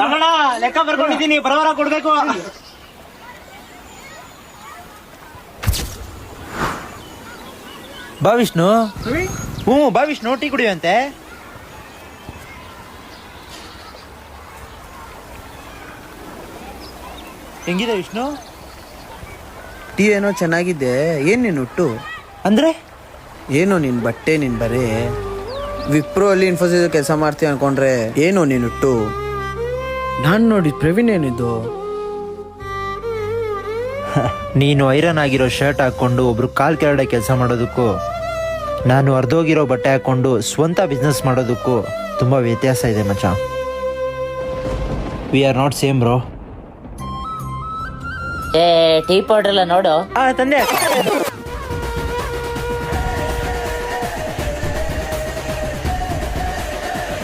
ರಮಣ ಲೆಕ್ಕ ಬರ್ಕೊಂಡಿದ್ದೀನಿ, ಬರೋವರ ಕೊಡ್ಬೇಕು. ಬಾ ವಿಷ್ಣು. ಬಾ ವಿಷ್ಣು, ಟೀ ಕುಡಿಯುವಂತೆ. ಹೆಂಗಿದೆ ವಿಷ್ಣು? ಟೀ ಏನೋ ಚೆನ್ನಾಗಿದೆ. ಏನ್ ನೀನು ಹುಟ್ಟು ಅಂದ್ರೆ ಏನೋ ನಿನ್ ಬಟ್ಟೆ, ನಿನ್ ಬರೇ ವಿಪ್ರೋ ಅಲ್ಲಿ ಇನ್ಫೋಸಿಸ್ ಕೆಲಸ ಮಾಡ್ತೀವಿ ಅನ್ಕೊಂಡ್ರೆ ಏನೋ ನೀನು ಹುಟ್ಟು. ನಾನ್ ನೋಡಿದ್ ಪ್ರವೀಣ್ ಏನಿದ್ದು. ನೀನು ಐರನ್ ಆಗಿರೋ ಶರ್ಟ್ ಹಾಕೊಂಡು ಒಬ್ರು ಕಾಲ್ ಕೆಳಗಡೆ ಕೆಲಸ ಮಾಡೋದಕ್ಕೂ ನಾನು ಅರ್ಧೋಗಿರೋ ಬಟ್ಟೆ ಹಾಕೊಂಡು ಸ್ವಂತ ಬಿಸ್ನೆಸ್ ಮಾಡೋದಕ್ಕೂ ತುಂಬಾ ವ್ಯತ್ಯಾಸ ಇದೆ ಮಚ್ಚ. We are not same bro. Tea powder ಎಲ್ಲ ನೋಡು. ತಂದೆ